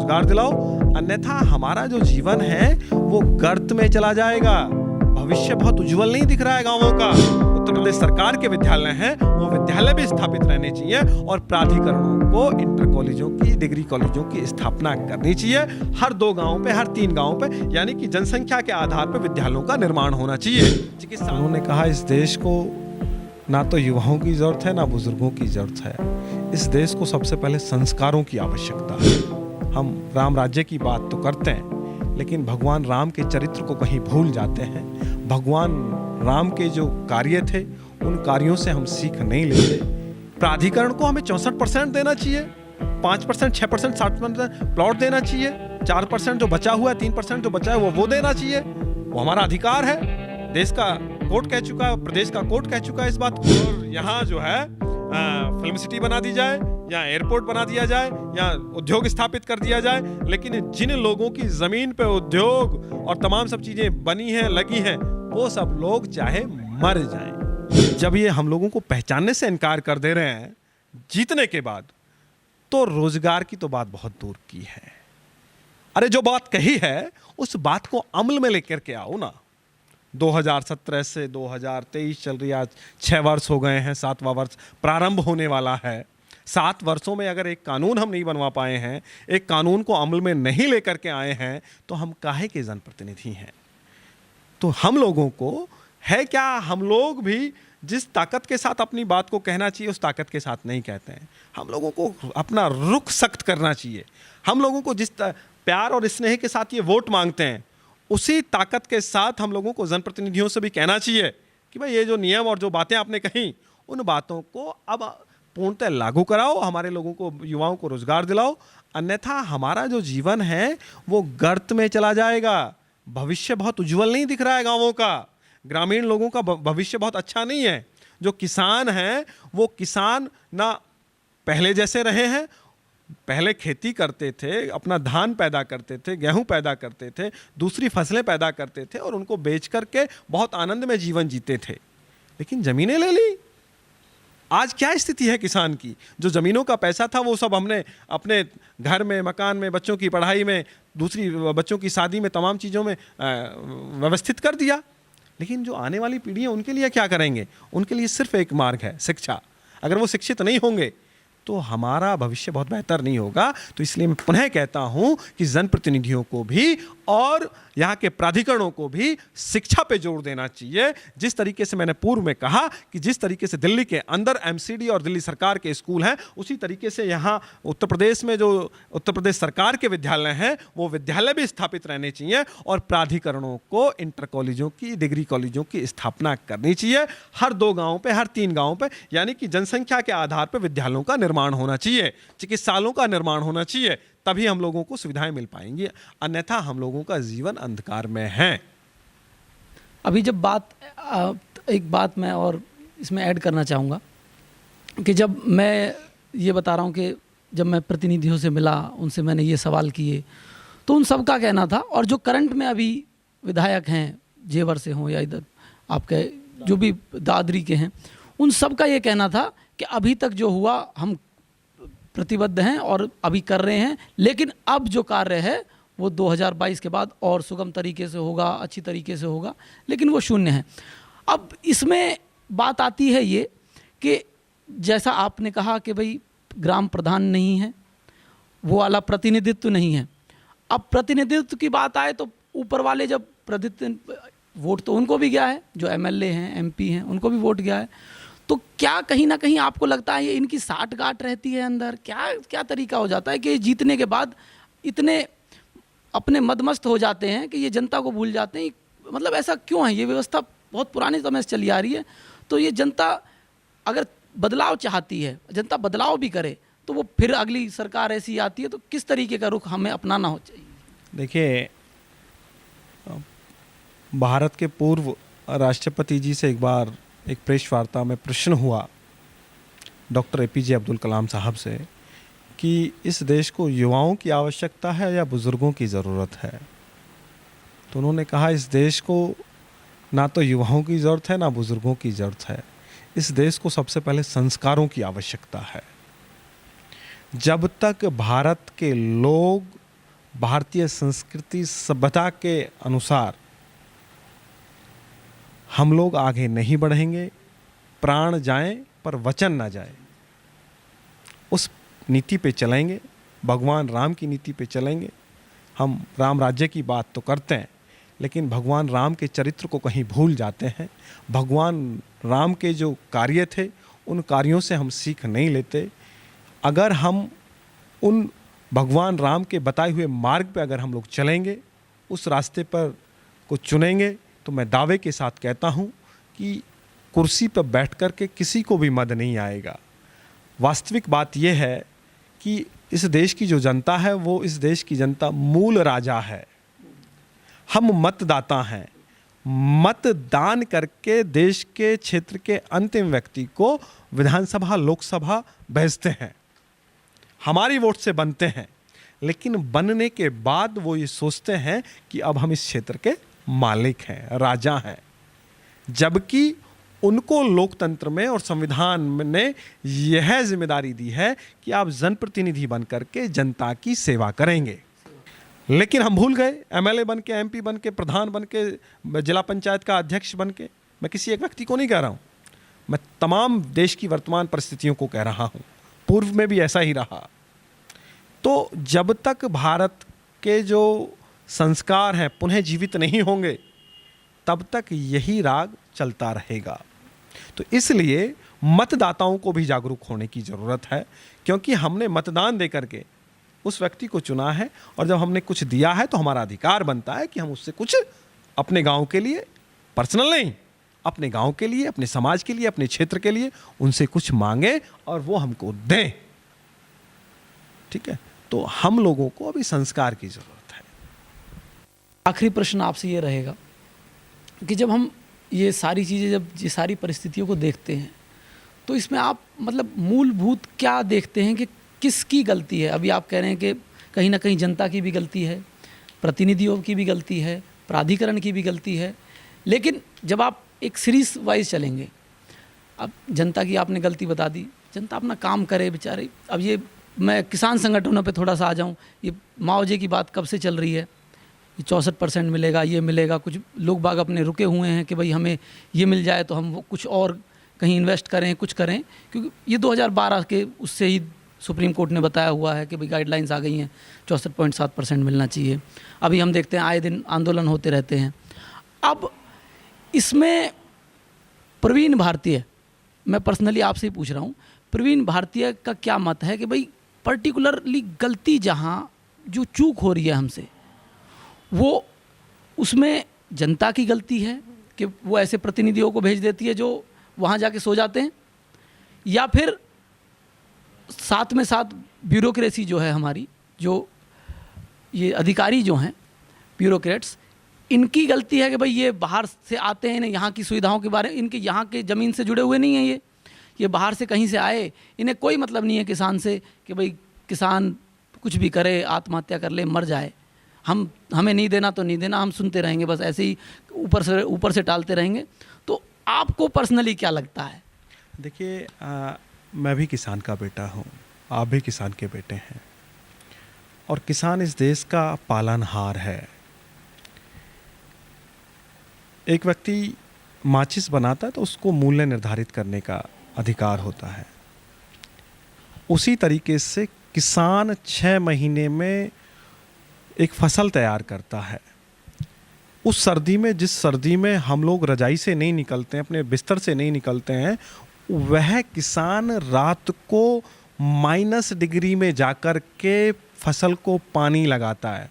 रोजगार दिलाओ, अन्यथा हमारा जो जीवन है वो गर्त में चला जाएगा। भविष्य बहुत उज्जवल नहीं दिख रहा है गांवों का। उत्तर प्रदेश सरकार के विद्यालय हैं, वो विद्यालय भी स्थापित रहने चाहिए और प्राधिकरणों को इंटर कॉलेजों की, डिग्री कॉलेजों की स्थापना करनी चाहिए हर 2 गांवों पे, हर 3 गांवों पे, यानी कि जनसंख्या के आधार पर विद्यालयों का निर्माण होना चाहिए। चिकित्सा, उन्होंने कहा इस देश को ना तो युवाओं की जरूरत है ना बुजुर्गों की जरूरत है। इस देश को सबसे पहले संस्कारों की आवश्यकता है। हम राम राज्य की बात तो करते हैं, लेकिन भगवान राम के चरित्र को कहीं भूल जाते हैं। भगवान राम के जो कार्य थे उन कार्यों से हम सीख नहीं लेते। प्राधिकरण को हमें 64% देना चाहिए, 5%, 6%, 60% प्लॉट देना चाहिए, 4% जो बचा हुआ है, 3% जो बचा है वो देना चाहिए। वो हमारा अधिकार है। देश का कोर्ट कह चुका है, प्रदेश का कोर्ट कह चुका है इस बात को। और यहाँ जो है फिल्म सिटी बना दी जाए या एयरपोर्ट बना दिया जाए या उद्योग स्थापित कर दिया जाए, लेकिन जिन लोगों की जमीन पे उद्योग और तमाम सब चीजें बनी हैं, लगी हैं, वो सब लोग चाहे मर जाएं। जब ये हम लोगों को पहचानने से इनकार कर दे रहे हैं जीतने के बाद, तो रोजगार की तो बात बहुत दूर की है। अरे जो बात कही है उस बात को अमल में लेकर के आओ ना। 2017 से 2023 चल रही, आज 6 वर्ष हो गए हैं, 7वां वर्ष प्रारंभ होने वाला है। 7 वर्षों में अगर एक कानून हम नहीं बनवा पाए हैं, एक कानून को अमल में नहीं लेकर के आए हैं, तो हम काहे के जनप्रतिनिधि हैं? तो हम लोगों को है क्या, हम लोग भी जिस ताकत के साथ अपनी बात को कहना चाहिए उस ताकत के साथ नहीं कहते हैं। हम लोगों को अपना रुख सख्त करना चाहिए। हम लोगों को जिस प्यार और स्नेह के साथ ये वोट मांगते हैं, उसी ताकत के साथ हम लोगों को जनप्रतिनिधियों से भी कहना चाहिए कि भाई ये जो नियम और जो बातें आपने कही, उन बातों को अब पूर्णतः लागू कराओ, हमारे लोगों को, युवाओं को रोजगार दिलाओ, अन्यथा हमारा जो जीवन है वो गर्त में चला जाएगा। भविष्य बहुत उज्जवल नहीं दिख रहा है गांवों का। ग्रामीण लोगों का भविष्य बहुत अच्छा नहीं है। जो किसान हैं वो किसान ना पहले जैसे रहे हैं। पहले खेती करते थे, अपना धान पैदा करते थे, गेहूं पैदा करते थे, दूसरी फसलें पैदा करते थे और उनको बेच करके बहुत आनंद में जीवन जीते थे। लेकिन जमीनें ले ली। आज क्या स्थिति है किसान की? जो जमीनों का पैसा था वो सब हमने अपने घर में, मकान में, बच्चों की पढ़ाई में, दूसरी बच्चों की शादी में, तमाम चीज़ों में व्यवस्थित कर दिया। लेकिन जो आने वाली पीढ़ी है उनके लिए क्या करेंगे? उनके लिए सिर्फ एक मार्ग है, शिक्षा। अगर वो शिक्षित नहीं होंगे तो हमारा भविष्य बहुत बेहतर नहीं होगा। तो इसलिए मैं पुनः कहता हूं कि जनप्रतिनिधियों को भी और यहाँ के प्राधिकरणों को भी शिक्षा पे जोर देना चाहिए। जिस तरीके से मैंने पूर्व में कहा कि जिस तरीके से दिल्ली के अंदर एमसीडी और दिल्ली सरकार के स्कूल हैं, उसी तरीके से यहाँ उत्तर प्रदेश में जो उत्तर प्रदेश सरकार के विद्यालय हैं, वो विद्यालय भी स्थापित रहने चाहिए और प्राधिकरणों को इंटर कॉलेजों की, डिग्री कॉलेजों की स्थापना करनी चाहिए हर 2 गाँवों पर, हर 3 गाँवों पर, यानी कि जनसंख्या के आधार पर विद्यालयों का निर्माण होना चाहिए, चिकित्सालयों का निर्माण होना चाहिए। तभी हम लोगों को सुविधाएं मिल पाएंगी, अन्यथा हम लोगों का जीवन अंधकार में है। अभी जब एक बात मैं और इसमें ऐड करना चाहूँगा कि जब मैं ये बता रहा हूँ कि जब मैं प्रतिनिधियों से मिला, उनसे मैंने ये सवाल किए, तो उन सब का कहना था, और जो करंट में अभी विधायक हैं, जेवर से हों या इधर आपके जो भी दादरी के हैं, उन सब का ये कहना था कि अभी तक जो हुआ हम प्रतिबद्ध हैं और अभी कर रहे हैं, लेकिन अब जो कार्य है वो 2022 के बाद और सुगम तरीके से होगा, अच्छी तरीके से होगा, लेकिन वो शून्य है। अब इसमें बात आती है ये कि जैसा आपने कहा कि भाई ग्राम प्रधान नहीं है, वो वाला प्रतिनिधित्व नहीं है। अब प्रतिनिधित्व की बात आए तो ऊपर वाले जब वोट तो उनको भी गया है, जो एमएलए हैं, एमपी हैं, उनको भी वोट गया है, तो क्या कहीं ना कहीं आपको लगता है ये इनकी साठगांठ रहती है अंदर? क्या तरीका हो जाता है कि जीतने के बाद इतने अपने मदमस्त हो जाते हैं कि ये जनता को भूल जाते हैं? मतलब ऐसा क्यों है? ये व्यवस्था बहुत पुराने समय से चली आ रही है, तो ये जनता अगर बदलाव चाहती है, जनता बदलाव भी करे, तो वो फिर अगली सरकार ऐसी आती है, तो किस तरीके का रुख हमें अपनाना हो चाहिए? देखिए, भारत के पूर्व राष्ट्रपति जी से एक बार एक प्रेस वार्ता में प्रश्न हुआ डॉक्टर एपीजे अब्दुल कलाम साहब से कि इस देश को युवाओं की आवश्यकता है या बुज़ुर्गों की ज़रूरत है। तो उन्होंने कहा इस देश को ना तो युवाओं की ज़रूरत है ना बुज़ुर्गों की ज़रूरत है। इस देश को सबसे पहले संस्कारों की आवश्यकता है। जब तक भारत के लोग भारतीय संस्कृति सभ्यता के अनुसार हम लोग आगे नहीं बढ़ेंगे, प्राण जाएं पर वचन ना जाए। उस नीति पे चलेंगे, भगवान राम की नीति पे चलेंगे। हम राम राज्य की बात तो करते हैं, लेकिन भगवान राम के चरित्र को कहीं भूल जाते हैं। भगवान राम के जो कार्य थे उन कार्यों से हम सीख नहीं लेते। अगर हम उन भगवान राम के बताए हुए मार्ग पे अगर हम लोग चलेंगे, उस रास्ते पर को चुनेंगे, तो मैं दावे के साथ कहता हूँ कि कुर्सी पर बैठ कर के किसी को भी मद नहीं आएगा। वास्तविक बात यह है कि इस देश की जो जनता है वो इस देश की जनता मूल राजा है। हम मतदाता हैं। मतदान करके देश के क्षेत्र के अंतिम व्यक्ति को विधानसभा लोकसभा भेजते हैं, हमारी वोट से बनते हैं। लेकिन बनने के बाद वो ये सोचते हैं कि अब हम इस क्षेत्र के मालिक हैं, राजा हैं, जबकि उनको लोकतंत्र में और संविधान ने यह जिम्मेदारी दी है कि आप जनप्रतिनिधि बन करके जनता की सेवा करेंगे। लेकिन हम भूल गए, एमएलए बन के, एमपी बन के, प्रधान बन के, जिला पंचायत का अध्यक्ष बन के। मैं किसी एक व्यक्ति को नहीं कह रहा हूँ, मैं तमाम देश की वर्तमान परिस्थितियों को कह रहा हूँ। पूर्व में भी ऐसा ही रहा। तो जब तक भारत के जो संस्कार हैं पुनः जीवित नहीं होंगे, तब तक यही राग चलता रहेगा। तो इसलिए मतदाताओं को भी जागरूक होने की ज़रूरत है, क्योंकि हमने मतदान दे करके उस व्यक्ति को चुना है, और जब हमने कुछ दिया है तो हमारा अधिकार बनता है कि हम उससे कुछ अपने गांव के लिए, पर्सनल नहीं, अपने गांव के लिए, अपने समाज के लिए, अपने क्षेत्र के लिए उनसे कुछ मांगे और वो हमको दें। ठीक है, तो हम लोगों को अभी संस्कार की ज़रूरत है। आखिरी प्रश्न आपसे ये रहेगा कि जब हम ये सारी चीज़ें, जब ये सारी परिस्थितियों को देखते हैं, तो इसमें आप मतलब मूलभूत क्या देखते हैं कि किसकी गलती है? अभी आप कह रहे हैं कि कहीं ना कहीं जनता की भी गलती है, प्रतिनिधियों की भी गलती है, प्राधिकरण की भी गलती है। लेकिन जब आप एक सीरीज वाइज चलेंगे, अब जनता की आपने गलती बता दी, जनता अपना काम करे बेचारे। अब ये मैं किसान संगठनों पे थोड़ा सा आ जाऊँ, ये मुआवजे की बात कब से चल रही है, 64% मिलेगा, ये मिलेगा। कुछ लोग बाग अपने रुके हुए हैं कि भाई हमें ये मिल जाए तो हम कुछ और कहीं इन्वेस्ट करें, कुछ करें, क्योंकि ये 2012 के उससे ही सुप्रीम कोर्ट ने बताया हुआ है कि भाई गाइडलाइंस आ गई हैं, 64.7% मिलना चाहिए। अभी हम देखते हैं आए दिन आंदोलन होते रहते हैं। अब इसमें प्रवीण भारतीय, मैं पर्सनली आपसे ही पूछ रहा हूँ, प्रवीण भारतीय का क्या मत है कि भाई पर्टिकुलरली गलती जहाँ जो चूक हो रही है हमसे, वो उसमें जनता की गलती है कि वो ऐसे प्रतिनिधियों को भेज देती है जो वहाँ जाके सो जाते हैं, या फिर साथ में साथ ब्यूरोक्रेसी जो है हमारी, जो ये अधिकारी जो हैं ब्यूरोक्रेट्स, इनकी गलती है कि भाई ये बाहर से आते हैं, इन्हें यहाँ की सुविधाओं के बारे में, इनके यहाँ के ज़मीन से जुड़े हुए नहीं हैं, ये बाहर से कहीं से आए, इन्हें कोई मतलब नहीं है किसान से कि भाई किसान कुछ भी करे, आत्महत्या कर ले, मर जाए, हमें नहीं देना तो नहीं देना, हम सुनते रहेंगे, बस ऐसे ही ऊपर से टालते रहेंगे। तो आपको पर्सनली क्या लगता है? देखिए, मैं भी किसान का बेटा हूँ, आप भी किसान के बेटे हैं, और किसान इस देश का पालनहार है। एक व्यक्ति माचिस बनाता है तो उसको मूल्य निर्धारित करने का अधिकार होता है। उसी तरीके से किसान 6 महीने में एक फसल तैयार करता है। उस सर्दी में, जिस सर्दी में हम लोग रजाई से नहीं निकलते हैं, अपने बिस्तर से नहीं निकलते हैं, वह किसान रात को -डिग्री में जाकर के फसल को पानी लगाता है।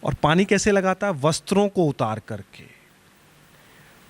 और पानी कैसे लगाता है? वस्त्रों को उतार करके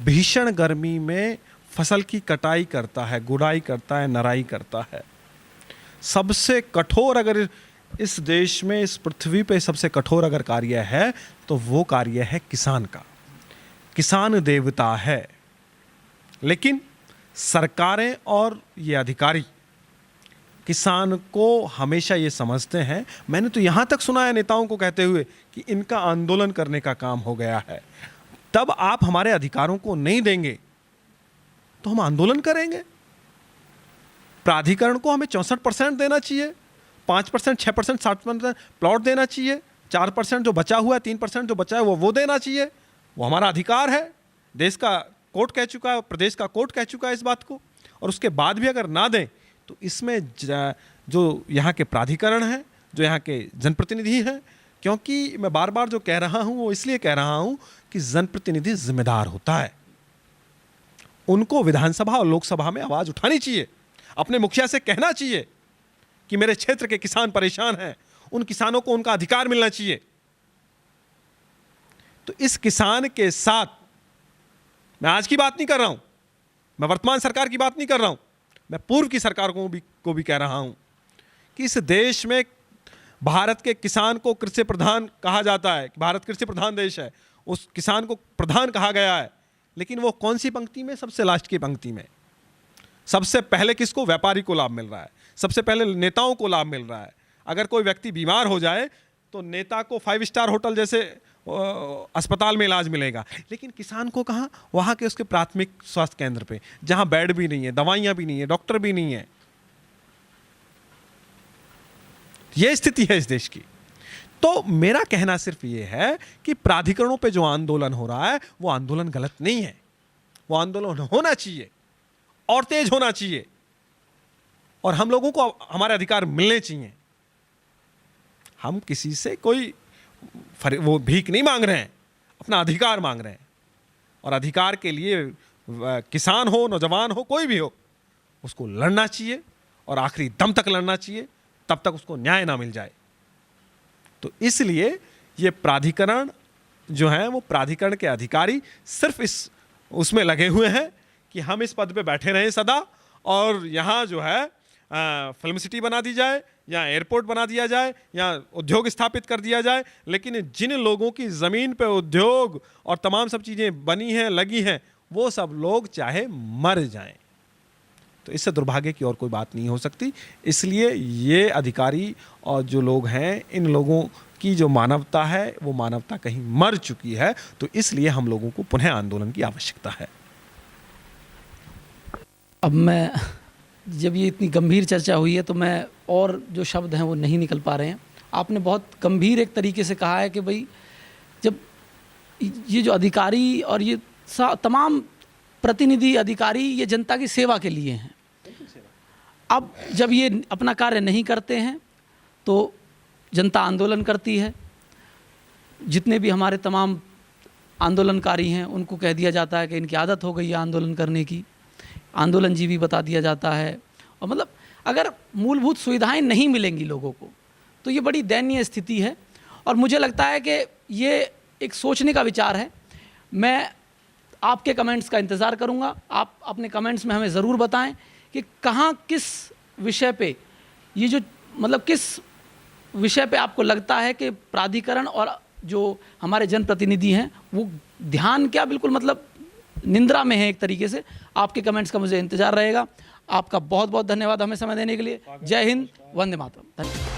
भीषण गर्मी में फसल की कटाई करता है, गुड़ाई करता है, नराई करता है। सबसे कठोर, अगर इस देश में, इस पृथ्वी पे सबसे कठोर अगर कार्य है तो वो कार्य है किसान का। किसान देवता है। लेकिन सरकारें और ये अधिकारी किसान को हमेशा ये समझते हैं, मैंने तो यहाँ तक सुना है नेताओं को कहते हुए कि इनका आंदोलन करने का काम हो गया है। तब आप हमारे अधिकारों को नहीं देंगे तो हम आंदोलन करेंगे। प्राधिकरण को हमें 64% देना चाहिए, 5%, 6%, 7% प्लॉट देना चाहिए, 4% जो बचा हुआ है, 3% जो बचा है वो देना चाहिए। वो हमारा अधिकार है। देश का कोर्ट कह चुका है, प्रदेश का कोर्ट कह चुका है इस बात को। और उसके बाद भी अगर ना दें तो इसमें जो यहाँ के प्राधिकरण हैं, जो यहाँ के जनप्रतिनिधि हैं, क्योंकि मैं बार बार जो कह रहा हूँ वो इसलिए कह रहा हूँ कि जनप्रतिनिधि जिम्मेदार होता है। उनको विधानसभा और लोकसभा में आवाज़ उठानी चाहिए, अपने मुखिया से कहना चाहिए कि मेरे क्षेत्र के किसान परेशान हैं, उन किसानों को उनका अधिकार मिलना चाहिए। तो इस किसान के साथ मैं आज की बात नहीं कर रहा हूं, मैं वर्तमान सरकार की बात नहीं कर रहा हूं, मैं पूर्व की सरकार को भी कह रहा हूं कि इस देश में भारत के किसान को कृषि प्रधान कहा जाता है। भारत कृषि प्रधान देश है, उस किसान को प्रधान कहा गया है। लेकिन वो कौन सी पंक्ति में? सबसे लास्ट की पंक्ति में। सबसे पहले किसको? व्यापारी को लाभ मिल रहा है, सबसे पहले नेताओं को लाभ मिल रहा है। अगर कोई व्यक्ति बीमार हो जाए तो नेता को 5 स्टार होटल जैसे अस्पताल में इलाज मिलेगा, लेकिन किसान को कहाँ? वहाँ के उसके प्राथमिक स्वास्थ्य केंद्र पे, जहाँ बेड भी नहीं है, दवाइयाँ भी नहीं है, डॉक्टर भी नहीं है। ये स्थिति है इस देश की। तो मेरा कहना सिर्फ ये है कि प्राधिकरणों पे जो आंदोलन हो रहा है वो आंदोलन गलत नहीं है। वो आंदोलन होना चाहिए और तेज होना चाहिए, और हम लोगों को हमारे अधिकार मिलने चाहिए। हम किसी से कोई वो भीख नहीं मांग रहे हैं, अपना अधिकार मांग रहे हैं। और अधिकार के लिए किसान हो, नौजवान हो, कोई भी हो, उसको लड़ना चाहिए और आखिरी दम तक लड़ना चाहिए, तब तक उसको न्याय ना मिल जाए। तो इसलिए ये प्राधिकरण जो है, वो प्राधिकरण के अधिकारी सिर्फ उसमें लगे हुए हैं कि हम इस पद पे बैठे रहें सदा, और यहाँ जो है फिल्म सिटी बना दी जाए, या एयरपोर्ट बना दिया जाए, या उद्योग स्थापित कर दिया जाए। लेकिन जिन लोगों की ज़मीन पे उद्योग और तमाम सब चीज़ें बनी हैं, लगी हैं, वो सब लोग चाहे मर जाएं। तो इससे दुर्भाग्य की और कोई बात नहीं हो सकती। इसलिए ये अधिकारी और जो लोग हैं, इन लोगों की जो मानवता है वो मानवता कहीं मर चुकी है। तो इसलिए हम लोगों को पुनः आंदोलन की आवश्यकता है। अब मैं, जब ये इतनी गंभीर चर्चा हुई है तो मैं, और जो शब्द हैं वो नहीं निकल पा रहे हैं। आपने बहुत गंभीर एक तरीके से कहा है कि भाई जब ये जो अधिकारी और ये तमाम प्रतिनिधि अधिकारी ये जनता की सेवा के लिए हैं, अब जब ये अपना कार्य नहीं करते हैं तो जनता आंदोलन करती है। जितने भी हमारे तमाम आंदोलनकारी हैं उनको कह दिया जाता है कि इनकी आदत हो गई है आंदोलन करने की, आंदोलनजीवी बता दिया जाता है। और मतलब अगर मूलभूत सुविधाएं नहीं मिलेंगी लोगों को तो ये बड़ी दयनीय स्थिति है। और मुझे लगता है कि ये एक सोचने का विचार है। मैं आपके कमेंट्स का इंतज़ार करूंगा। आप अपने कमेंट्स में हमें ज़रूर बताएं कि कहाँ, किस विषय पे, ये जो मतलब किस विषय पे आपको लगता है कि प्राधिकरण और जो हमारे जनप्रतिनिधि हैं वो ध्यान क्या बिल्कुल मतलब निंद्रा में है एक तरीके से। आपके कमेंट्स का मुझे इंतज़ार रहेगा। आपका बहुत बहुत धन्यवाद हमें समय देने के लिए। जय हिंद, वंदे मातरम। धन्यवाद।